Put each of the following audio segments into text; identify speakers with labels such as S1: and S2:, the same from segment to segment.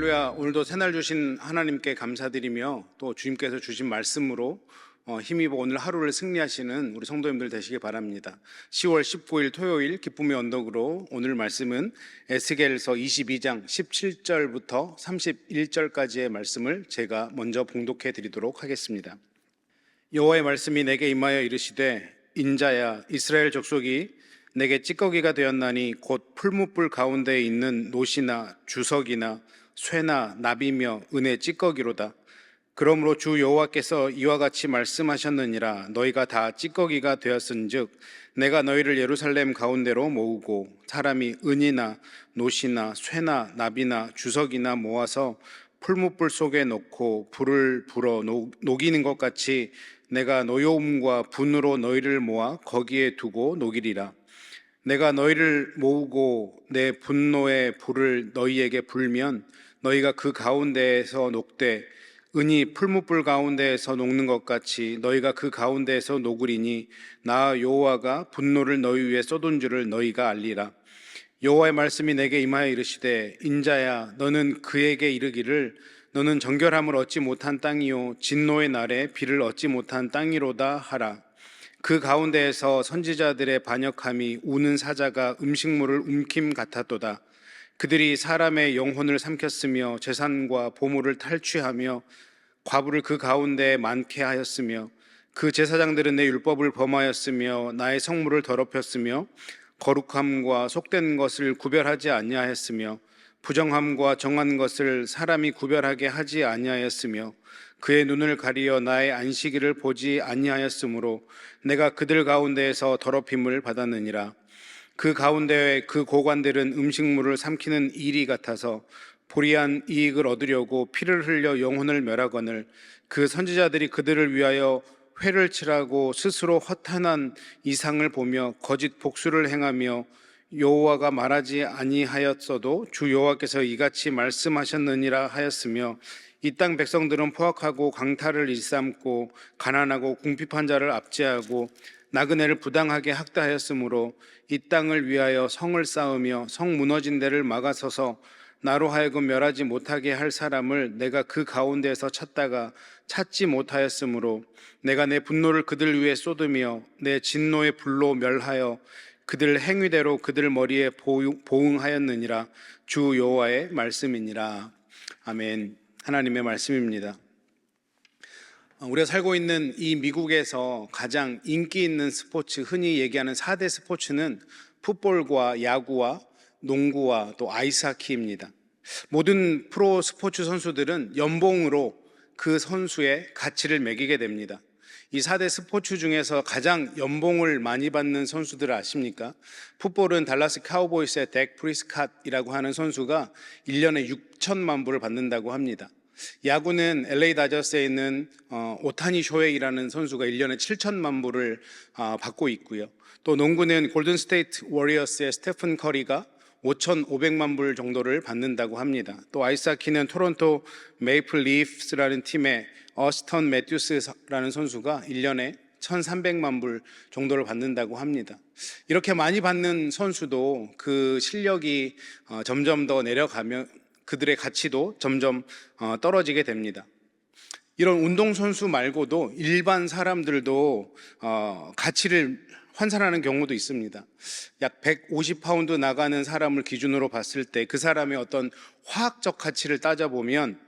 S1: 할렐루야. 오늘도 새날 주신 하나님께 감사드리며 또 주님께서 주신 말씀으로 힘입어 오늘 하루를 승리하시는 우리 성도님들 되시길 바랍니다. 10월 19일 토요일 기쁨의 언덕으로 오늘 말씀은 에스겔서 22장 17절부터 31절까지의 말씀을 제가 먼저 봉독해 드리도록 하겠습니다. 여호와의 말씀이 내게 임하여 이르시되, 인자야, 이스라엘 족속이 내게 찌꺼기가 되었나니 곧 풀무불 가운데에 있는 노시나 주석이나 쇠나 나비며 은의 찌꺼기로다. 그러므로 주 여호와께서 이와 같이 말씀하셨느니라. 너희가 다 찌꺼기가 되었은즉 내가 너희를 예루살렘 가운데로 모으고 사람이 은이나 노시나 쇠나 나비나 주석이나 모아서 풀무불 속에 넣고 불을 불어 녹이는 것 같이 내가 노여움과 분으로 너희를 모아 거기에 두고 녹이리라. 내가 너희를 모으고 내 분노의 불을 너희에게 불면 너희가 그 가운데에서 녹되 은이 풀무불 가운데에서 녹는 것 같이 너희가 그 가운데에서 녹으리니 나 여호와가 분노를 너희 위에 쏟은 줄을 너희가 알리라. 여호와의 말씀이 내게 임하여 이르시되, 인자야, 너는 그에게 이르기를 너는 정결함을 얻지 못한 땅이요 진노의 날에 비를 얻지 못한 땅이로다 하라. 그 가운데에서 선지자들의 반역함이 우는 사자가 음식물을 움킴 같았도다. 그들이 사람의 영혼을 삼켰으며 재산과 보물을 탈취하며 과부를 그 가운데 많게 하였으며 그 제사장들은 내 율법을 범하였으며 나의 성물을 더럽혔으며 거룩함과 속된 것을 구별하지 아니하였으며 부정함과 정한 것을 사람이 구별하게 하지 아니하였으며 그의 눈을 가리어 나의 안식일을 보지 아니하였으므로 내가 그들 가운데에서 더럽힘을 받았느니라. 그 가운데 그 고관들은 음식물을 삼키는 이리 같아서 보리한 이익을 얻으려고 피를 흘려 영혼을 멸하거늘 그 선지자들이 그들을 위하여 회를 칠하고 스스로 허탄한 이상을 보며 거짓 복수를 행하며 여호와가 말하지 아니하였어도 주 여호와께서 이같이 말씀하셨느니라 하였으며 이 땅 백성들은 포악하고 강탈을 일삼고 가난하고 궁핍한 자를 압제하고 나그네를 부당하게 학대하였으므로 이 땅을 위하여 성을 쌓으며 성 무너진 데를 막아서서 나로 하여금 멸하지 못하게 할 사람을 내가 그 가운데에서 찾다가 찾지 못하였으므로 내가 내 분노를 그들 위에 쏟으며 내 진노의 불로 멸하여 그들 행위대로 그들 머리에 보응하였느니라. 주 여호와의 말씀이니라. 아멘. 하나님의 말씀입니다. 우리가 살고 있는 이 미국에서 가장 인기 있는 스포츠, 흔히 얘기하는 4대 스포츠는 풋볼과 야구와 농구와 또 아이스하키입니다. 모든 프로 스포츠 선수들은 연봉으로 그 선수의 가치를 매기게 됩니다. 이 4대 스포츠 중에서 가장 연봉을 많이 받는 선수들을 아십니까? 풋볼은 달라스 카우보이스의 덱 프리스캇이라고 하는 선수가 1년에 6천만 불을 받는다고 합니다. 야구는 LA 다저스에 있는 오타니 쇼헤이라는 선수가 1년에 7천만 불을 받고 있고요. 또 농구는 골든 스테이트 워리어스의 스테픈 커리가 5,500만 불 정도를 받는다고 합니다. 또 아이스하키는 토론토 메이플 리프스라는 팀의 어스턴 매튜스라는 선수가 1년에 1,300만 불 정도를 받는다고 합니다. 이렇게 많이 받는 선수도 그 실력이 점점 더 내려가면 그들의 가치도 점점 떨어지게 됩니다. 이런 운동선수 말고도 일반 사람들도 가치를 환산하는 경우도 있습니다. 약 150파운드 나가는 사람을 기준으로 봤을 때 그 사람의 어떤 화학적 가치를 따져보면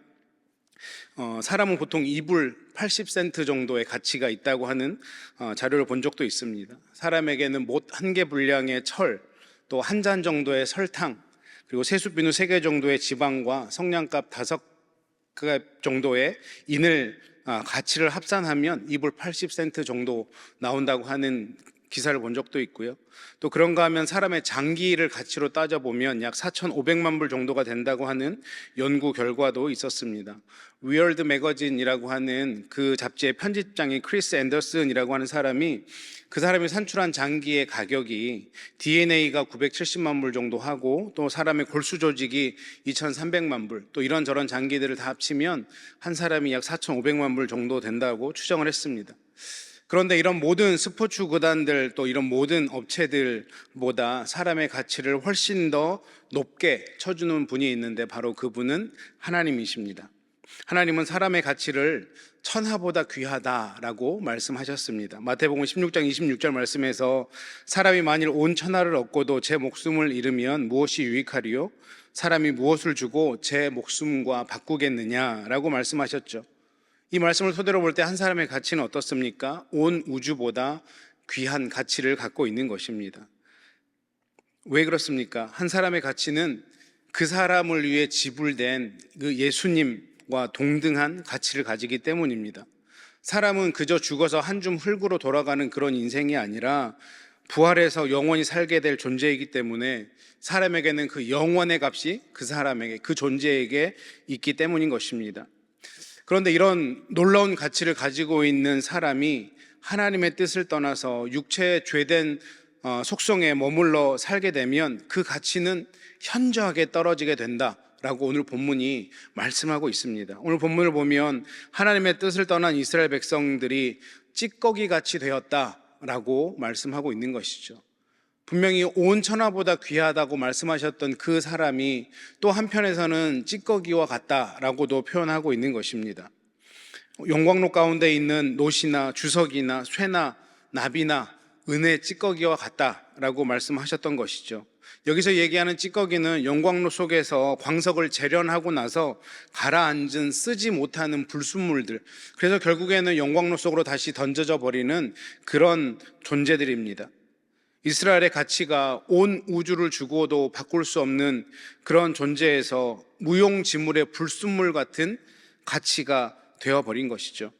S1: 사람은 보통 이불 80센트 정도의 가치가 있다고 하는 자료를 본 적도 있습니다. 사람에게는 못 한 개 분량의 철, 또 한 잔 정도의 설탕, 그리고 세숫비누 3개 정도의 지방과 성냥갑 5개 정도의 인을 가치를 합산하면 이불 80센트 정도 나온다고 하는 기사를 본 적도 있고요. 또 그런가 하면 사람의 장기를 가치로 따져보면 약 4,500만 불 정도가 된다고 하는 연구 결과도 있었습니다. 위얼드 매거진이라고 하는 그 잡지의 편집장인 크리스 앤더슨이라고 하는 사람이 그 사람이 산출한 장기의 가격이 DNA가 970만 불 정도 하고 또 사람의 골수 조직이 2,300만 불, 또 이런저런 장기들을 다 합치면 한 사람이 약 4,500만 불 정도 된다고 추정을 했습니다. 그런데 이런 모든 스포츠 구단들 또 이런 모든 업체들보다 사람의 가치를 훨씬 더 높게 쳐주는 분이 있는데 바로 그분은 하나님이십니다. 하나님은 사람의 가치를 천하보다 귀하다라고 말씀하셨습니다. 마태복음 16장 26절 말씀에서 사람이 만일 온 천하를 얻고도 제 목숨을 잃으면 무엇이 유익하리요? 사람이 무엇을 주고 제 목숨과 바꾸겠느냐라고 말씀하셨죠. 이 말씀을 토대로 볼 때 한 사람의 가치는 어떻습니까? 온 우주보다 귀한 가치를 갖고 있는 것입니다. 왜 그렇습니까? 한 사람의 가치는 그 사람을 위해 지불된 그 예수님과 동등한 가치를 가지기 때문입니다. 사람은 그저 죽어서 한 줌 흙으로 돌아가는 그런 인생이 아니라 부활해서 영원히 살게 될 존재이기 때문에 사람에게는 그 영원의 값이 그 사람에게, 그 존재에게 있기 때문인 것입니다. 그런데 이런 놀라운 가치를 가지고 있는 사람이 하나님의 뜻을 떠나서 육체의 죄된 속성에 머물러 살게 되면 그 가치는 현저하게 떨어지게 된다라고 오늘 본문이 말씀하고 있습니다. 오늘 본문을 보면 하나님의 뜻을 떠난 이스라엘 백성들이 찌꺼기 같이 되었다라고 말씀하고 있는 것이죠. 분명히 온 천하보다 귀하다고 말씀하셨던 그 사람이 또 한편에서는 찌꺼기와 같다라고도 표현하고 있는 것입니다. 영광로 가운데 있는 노시나 주석이나 쇠나 나비나 은의 찌꺼기와 같다라고 말씀하셨던 것이죠. 여기서 얘기하는 찌꺼기는 영광로 속에서 광석을 재련하고 나서 가라앉은 쓰지 못하는 불순물들, 그래서 결국에는 영광로 속으로 다시 던져져 버리는 그런 존재들입니다. 이스라엘의 가치가 온 우주를 주고도 바꿀 수 없는 그런 존재에서 무용지물의 불순물 같은 가치가 되어버린 것이죠.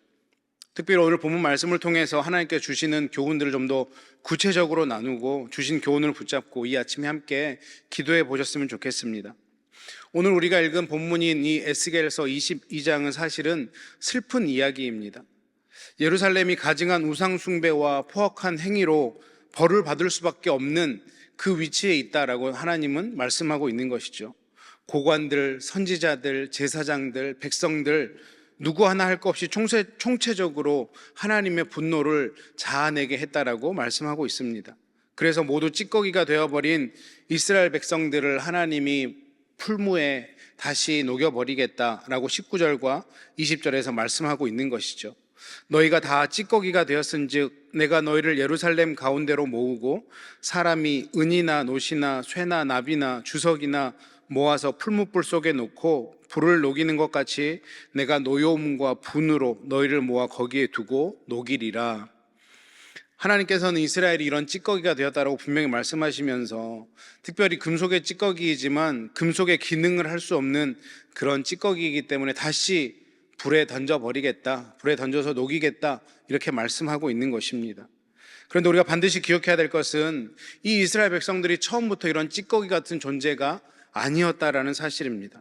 S1: 특별히 오늘 본문 말씀을 통해서 하나님께 주시는 교훈들을 좀 더 구체적으로 나누고 주신 교훈을 붙잡고 이 아침에 함께 기도해 보셨으면 좋겠습니다. 오늘 우리가 읽은 본문인 이 에스겔서 22장은 사실은 슬픈 이야기입니다. 예루살렘이 가증한 우상 숭배와 포악한 행위로 벌을 받을 수밖에 없는 그 위치에 있다라고 하나님은 말씀하고 있는 것이죠. 고관들, 선지자들, 제사장들, 백성들 누구 하나 할 것 없이 총체적으로 하나님의 분노를 자아내게 했다라고 말씀하고 있습니다. 그래서 모두 찌꺼기가 되어버린 이스라엘 백성들을 하나님이 풀무에 다시 녹여버리겠다라고 19절과 20절에서 말씀하고 있는 것이죠. 너희가 다 찌꺼기가 되었은즉 내가 너희를 예루살렘 가운데로 모으고 사람이 은이나 노시나 쇠나 나비나 주석이나 모아서 풀무불 속에 놓고 불을 녹이는 것 같이 내가 노여움과 분으로 너희를 모아 거기에 두고 녹이리라. 하나님께서는 이스라엘이 이런 찌꺼기가 되었다라고 분명히 말씀하시면서 특별히 금속의 찌꺼기이지만 금속의 기능을 할 수 없는 그런 찌꺼기이기 때문에 다시 불에 던져버리겠다, 불에 던져서 녹이겠다 이렇게 말씀하고 있는 것입니다. 그런데 우리가 반드시 기억해야 될 것은 이 이스라엘 백성들이 처음부터 이런 찌꺼기 같은 존재가 아니었다라는 사실입니다.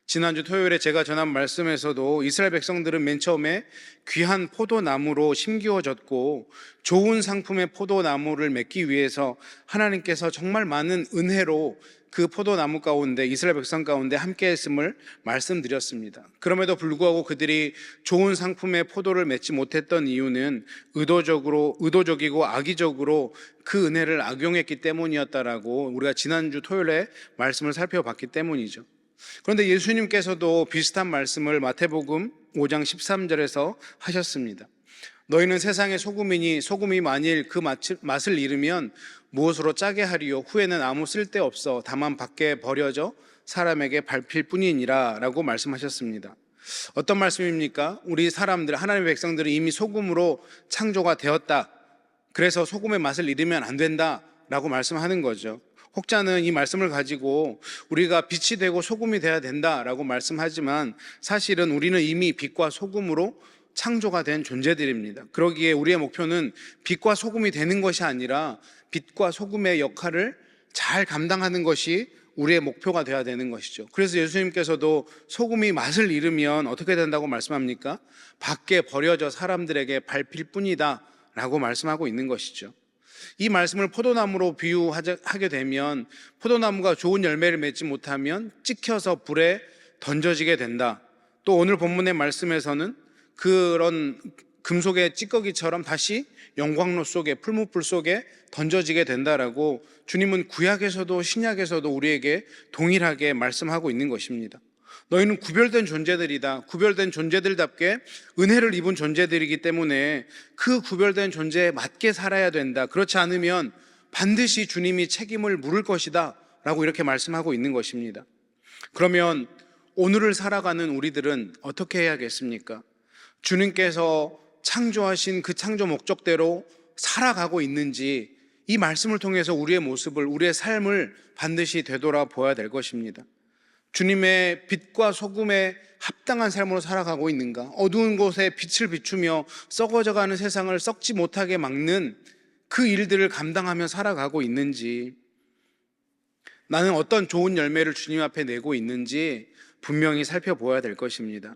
S1: 지난주 토요일에 제가 전한 말씀에서도 이스라엘 백성들은 맨 처음에 귀한 포도나무로 심기워졌고 좋은 상품의 포도나무를 맺기 위해서 하나님께서 정말 많은 은혜로 그 포도나무 가운데 이스라엘 백성 가운데 함께 했음을 말씀드렸습니다. 그럼에도 불구하고 그들이 좋은 상품의 포도를 맺지 못했던 이유는 의도적이고 악의적으로 그 은혜를 악용했기 때문이었다라고 우리가 지난주 토요일에 말씀을 살펴봤기 때문이죠. 그런데 예수님께서도 비슷한 말씀을 마태복음 5장 13절에서 하셨습니다. 너희는 세상의 소금이니 소금이 만일 그 맛을 잃으면 무엇으로 짜게 하리요? 후에는 아무 쓸데없어 다만 밖에 버려져 사람에게 밟힐 뿐이니라 라고 말씀하셨습니다. 어떤 말씀입니까? 우리 사람들, 하나님의 백성들이 이미 소금으로 창조가 되었다, 그래서 소금의 맛을 잃으면 안 된다 라고 말씀하는 거죠. 혹자는 이 말씀을 가지고 우리가 빛이 되고 소금이 돼야 된다라고 말씀하지만 사실은 우리는 이미 빛과 소금으로 창조가 된 존재들입니다. 그러기에 우리의 목표는 빛과 소금이 되는 것이 아니라 빛과 소금의 역할을 잘 감당하는 것이 우리의 목표가 되어야 되는 것이죠. 그래서 예수님께서도 소금이 맛을 잃으면 어떻게 된다고 말씀합니까? 밖에 버려져 사람들에게 밟힐 뿐이다 라고 말씀하고 있는 것이죠. 이 말씀을 포도나무로 비유하게 되면 포도나무가 좋은 열매를 맺지 못하면 찍혀서 불에 던져지게 된다. 또 오늘 본문의 말씀에서는 그런 금속의 찌꺼기처럼 다시 영광로 속에, 풀무불 속에 던져지게 된다라고 주님은 구약에서도 신약에서도 우리에게 동일하게 말씀하고 있는 것입니다. 너희는 구별된 존재들이다. 구별된 존재들답게 은혜를 입은 존재들이기 때문에 그 구별된 존재에 맞게 살아야 된다. 그렇지 않으면 반드시 주님이 책임을 물을 것이다 라고 이렇게 말씀하고 있는 것입니다. 그러면 오늘을 살아가는 우리들은 어떻게 해야겠습니까? 주님께서 창조하신 그 창조 목적대로 살아가고 있는지 이 말씀을 통해서 우리의 모습을, 우리의 삶을 반드시 되돌아보아야 될 것입니다. 주님의 빛과 소금에 합당한 삶으로 살아가고 있는가? 어두운 곳에 빛을 비추며 썩어져가는 세상을 썩지 못하게 막는 그 일들을 감당하며 살아가고 있는지, 나는 어떤 좋은 열매를 주님 앞에 내고 있는지 분명히 살펴보아야 될 것입니다.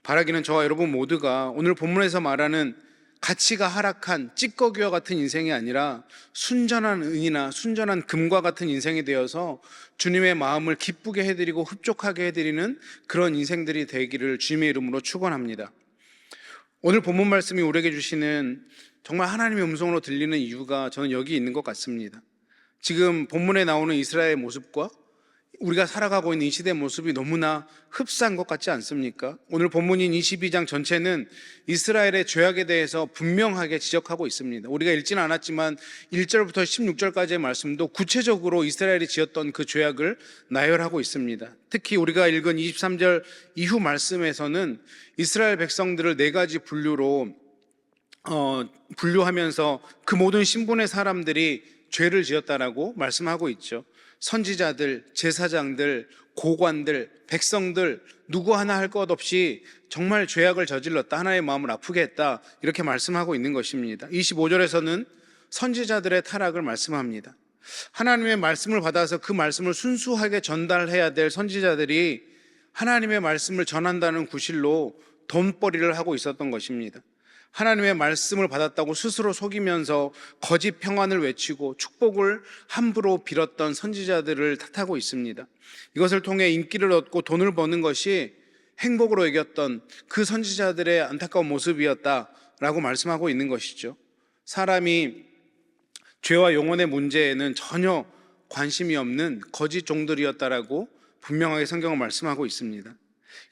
S1: 바라기는 저와 여러분 모두가 오늘 본문에서 말하는 가치가 하락한 찌꺼기와 같은 인생이 아니라 순전한 은이나 순전한 금과 같은 인생이 되어서 주님의 마음을 기쁘게 해드리고 흡족하게 해드리는 그런 인생들이 되기를 주님의 이름으로 축원합니다. 오늘 본문 말씀이 우리에게 주시는 정말 하나님의 음성으로 들리는 이유가 저는 여기 있는 것 같습니다. 지금 본문에 나오는 이스라엘의 모습과 우리가 살아가고 있는 이 시대의 모습이 너무나 흡사한 것 같지 않습니까? 오늘 본문인 22장 전체는 이스라엘의 죄악에 대해서 분명하게 지적하고 있습니다. 우리가 읽지는 않았지만 1절부터 16절까지의 말씀도 구체적으로 이스라엘이 지었던 그 죄악을 나열하고 있습니다. 특히 우리가 읽은 23절 이후 말씀에서는 이스라엘 백성들을 네 가지 분류로 분류하면서 그 모든 신분의 사람들이 죄를 지었다라고 말씀하고 있죠. 선지자들, 제사장들, 고관들, 백성들 누구 하나 할 것 없이 정말 죄악을 저질렀다, 하나님의 마음을 아프게 했다, 이렇게 말씀하고 있는 것입니다. 25절에서는 선지자들의 타락을 말씀합니다. 하나님의 말씀을 받아서 그 말씀을 순수하게 전달해야 될 선지자들이 하나님의 말씀을 전한다는 구실로 돈벌이를 하고 있었던 것입니다. 하나님의 말씀을 받았다고 스스로 속이면서 거짓 평안을 외치고 축복을 함부로 빌었던 선지자들을 탓하고 있습니다. 이것을 통해 인기를 얻고 돈을 버는 것이 행복으로 여겼던 그 선지자들의 안타까운 모습이었다라고 말씀하고 있는 것이죠. 사람이 죄와 영혼의 문제에는 전혀 관심이 없는 거짓 종들이었다라고 분명하게 성경은 말씀하고 있습니다.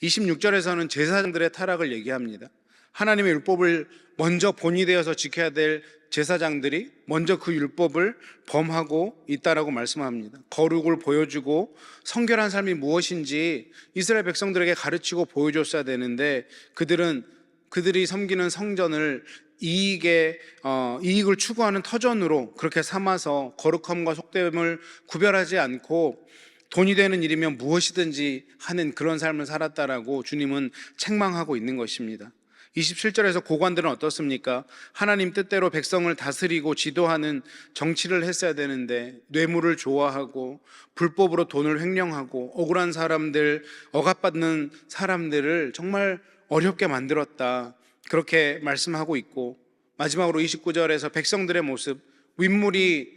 S1: 26절에서는 제사장들의 타락을 얘기합니다. 하나님의 율법을 먼저 본이 되어서 지켜야 될 제사장들이 먼저 그 율법을 범하고 있다라고 말씀합니다. 거룩을 보여주고 성결한 삶이 무엇인지 이스라엘 백성들에게 가르치고 보여줬어야 되는데 그들이 섬기는 성전을 이익을 추구하는 터전으로 그렇게 삼아서 거룩함과 속됨을 구별하지 않고 돈이 되는 일이면 무엇이든지 하는 그런 삶을 살았다라고 주님은 책망하고 있는 것입니다. 27절에서 고관들은 어떻습니까? 하나님 뜻대로 백성을 다스리고 지도하는 정치를 했어야 되는데 뇌물을 좋아하고 불법으로 돈을 횡령하고 억울한 사람들, 억압받는 사람들을 정말 어렵게 만들었다, 그렇게 말씀하고 있고, 마지막으로 29절에서 백성들의 모습, 윗물이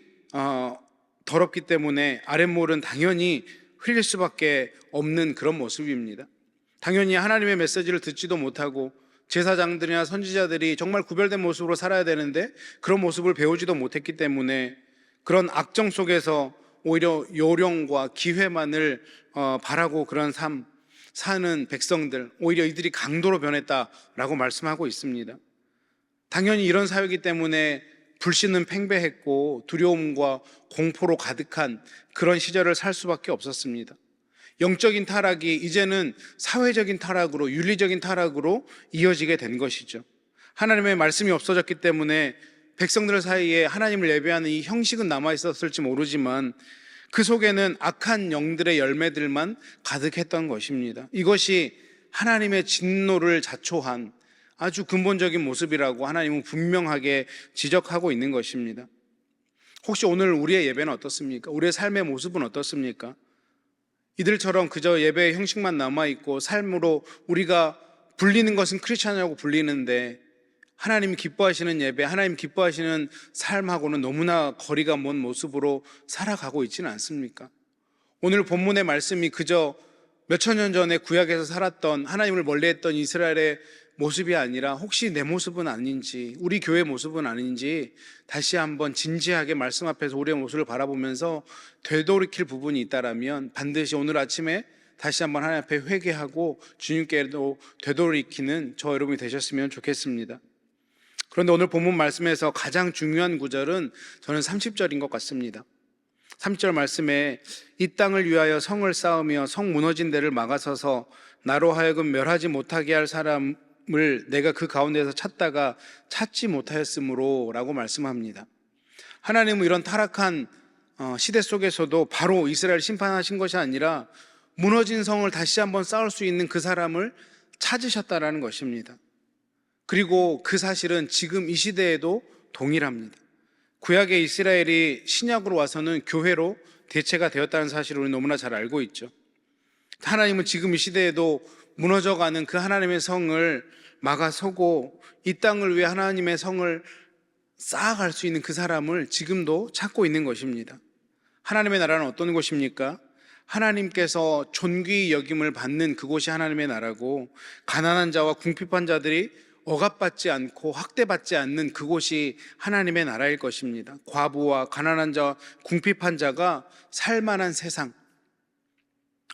S1: 더럽기 때문에 아랫물은 당연히 흘릴 수밖에 없는 그런 모습입니다. 당연히 하나님의 메시지를 듣지도 못하고 제사장들이나 선지자들이 정말 구별된 모습으로 살아야 되는데 그런 모습을 배우지도 못했기 때문에 그런 악정 속에서 오히려 요령과 기회만을 바라고 그런 삶 사는 백성들, 오히려 이들이 강도로 변했다라고 말씀하고 있습니다. 당연히 이런 사회이기 때문에 불신은 팽배했고 두려움과 공포로 가득한 그런 시절을 살 수밖에 없었습니다. 영적인 타락이 이제는 사회적인 타락으로, 윤리적인 타락으로 이어지게 된 것이죠. 하나님의 말씀이 없어졌기 때문에 백성들 사이에 하나님을 예배하는 이 형식은 남아있었을지 모르지만 그 속에는 악한 영들의 열매들만 가득했던 것입니다. 이것이 하나님의 진노를 자초한 아주 근본적인 모습이라고 하나님은 분명하게 지적하고 있는 것입니다. 혹시 오늘 우리의 예배는 어떻습니까? 우리의 삶의 모습은 어떻습니까? 이들처럼 그저 예배의 형식만 남아있고 삶으로 우리가 불리는 것은 크리스찬이라고 불리는데 하나님이 기뻐하시는 예배, 하나님 기뻐하시는 삶하고는 너무나 거리가 먼 모습으로 살아가고 있지는 않습니까? 오늘 본문의 말씀이 그저 몇천 년 전에 구약에서 살았던, 하나님을 멀리했던 이스라엘의 모습이 아니라 혹시 내 모습은 아닌지, 우리 교회 모습은 아닌지 다시 한번 진지하게 말씀 앞에서 우리의 모습을 바라보면서 되돌이킬 부분이 있다라면 반드시 오늘 아침에 다시 한번 하나님 앞에 회개하고 주님께도 되돌이키는 저 여러분이 되셨으면 좋겠습니다. 그런데 오늘 본문 말씀에서 가장 중요한 구절은 저는 30절인 것 같습니다. 30절 말씀에 이 땅을 위하여 성을 쌓으며 성 무너진 데를 막아서서 나로 하여금 멸하지 못하게 할 사람을 내가 그 가운데서 찾다가 찾지 못하였으므로 라고 말씀합니다. 하나님은 이런 타락한 시대 속에서도 바로 이스라엘 심판하신 것이 아니라 무너진 성을 다시 한번 쌓을 수 있는 그 사람을 찾으셨다라는 것입니다. 그리고 그 사실은 지금 이 시대에도 동일합니다. 구약의 이스라엘이 신약으로 와서는 교회로 대체가 되었다는 사실을 우리 너무나 잘 알고 있죠. 하나님은 지금 이 시대에도 무너져가는 그 하나님의 성을 막아서고 이 땅을 위해 하나님의 성을 쌓아갈 수 있는 그 사람을 지금도 찾고 있는 것입니다. 하나님의 나라는 어떤 곳입니까? 하나님께서 존귀 여김을 받는 그곳이 하나님의 나라고, 가난한 자와 궁핍한 자들이 억압받지 않고 학대받지 않는 그곳이 하나님의 나라일 것입니다. 과부와 가난한 자와 궁핍한 자가 살만한 세상,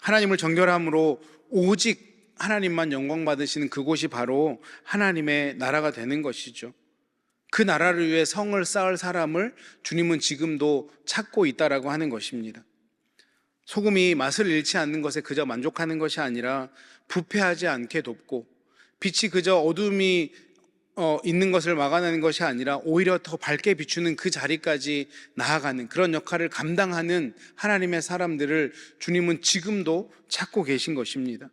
S1: 하나님을 정결함으로 오직 하나님만 영광 받으시는 그곳이 바로 하나님의 나라가 되는 것이죠. 그 나라를 위해 성을 쌓을 사람을 주님은 지금도 찾고 있다라고 하는 것입니다. 소금이 맛을 잃지 않는 것에 그저 만족하는 것이 아니라 부패하지 않게 돕고, 빛이 그저 어둠이 있는 것을 막아내는 것이 아니라 오히려 더 밝게 비추는 그 자리까지 나아가는 그런 역할을 감당하는 하나님의 사람들을 주님은 지금도 찾고 계신 것입니다.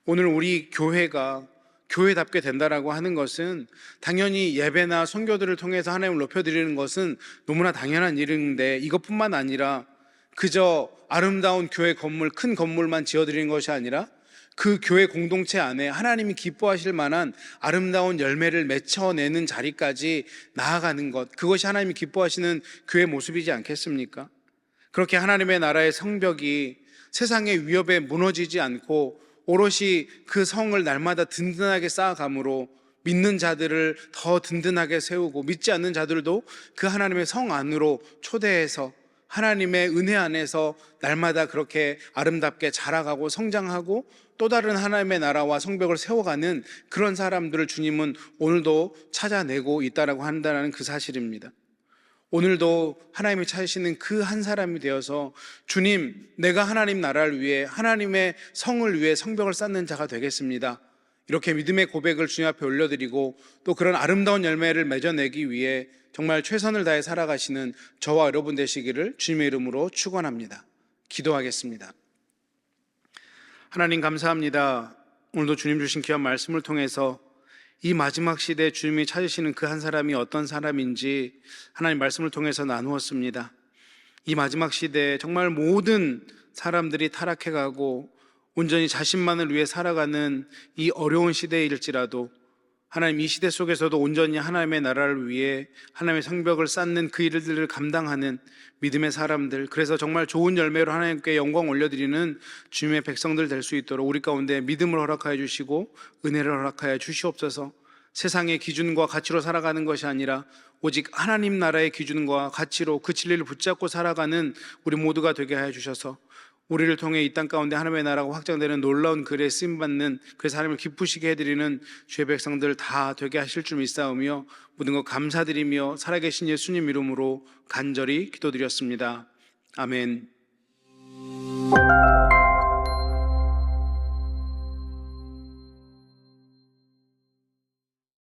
S1: 오늘 우리 교회가 교회답게 된다라고 하는 것은 당연히 예배나 선교들을 통해서 하나님을 높여드리는 것은 너무나 당연한 일인데, 이것뿐만 아니라 그저 아름다운 교회 건물, 큰 건물만 지어드리는 것이 아니라 그 교회 공동체 안에 하나님이 기뻐하실 만한 아름다운 열매를 맺혀내는 자리까지 나아가는 것, 그것이 하나님이 기뻐하시는 교회 모습이지 않겠습니까? 그렇게 하나님의 나라의 성벽이 세상의 위협에 무너지지 않고 오롯이 그 성을 날마다 든든하게 쌓아감으로 믿는 자들을 더 든든하게 세우고, 믿지 않는 자들도 그 하나님의 성 안으로 초대해서 하나님의 은혜 안에서 날마다 그렇게 아름답게 자라가고 성장하고 또 다른 하나님의 나라와 성벽을 세워가는 그런 사람들을 주님은 오늘도 찾아내고 있다라고 한다는 그 사실입니다. 오늘도 하나님이 찾으시는 그 한 사람이 되어서 주님, 내가 하나님 나라를 위해, 하나님의 성을 위해 성벽을 쌓는 자가 되겠습니다, 이렇게 믿음의 고백을 주님 앞에 올려드리고 또 그런 아름다운 열매를 맺어내기 위해 정말 최선을 다해 살아가시는 저와 여러분 되시기를 주님의 이름으로 축원합니다. 기도하겠습니다. 하나님 감사합니다. 오늘도 주님 주신 귀한 말씀을 통해서 이 마지막 시대에 주님이 찾으시는 그 한 사람이 어떤 사람인지 하나님 말씀을 통해서 나누었습니다. 이 마지막 시대에 정말 모든 사람들이 타락해가고 온전히 자신만을 위해 살아가는 이 어려운 시대일지라도 하나님, 이 시대 속에서도 온전히 하나님의 나라를 위해 하나님의 성벽을 쌓는 그 일들을 감당하는 믿음의 사람들, 그래서 정말 좋은 열매로 하나님께 영광 올려드리는 주님의 백성들 될 수 있도록 우리 가운데 믿음을 허락하여 주시고 은혜를 허락하여 주시옵소서. 세상의 기준과 가치로 살아가는 것이 아니라 오직 하나님 나라의 기준과 가치로 그 진리를 붙잡고 살아가는 우리 모두가 되게 하여 주셔서 우리를 통해 이 땅 가운데 하나님의 나라가 확장되는 놀라운 글에 쓰임받는, 그래서 하나님을 기쁘시게 해드리는 주의 백성들 다 되게 하실 줄 믿사오며 모든 것 감사드리며 살아계신 예수님 이름으로 간절히 기도드렸습니다. 아멘.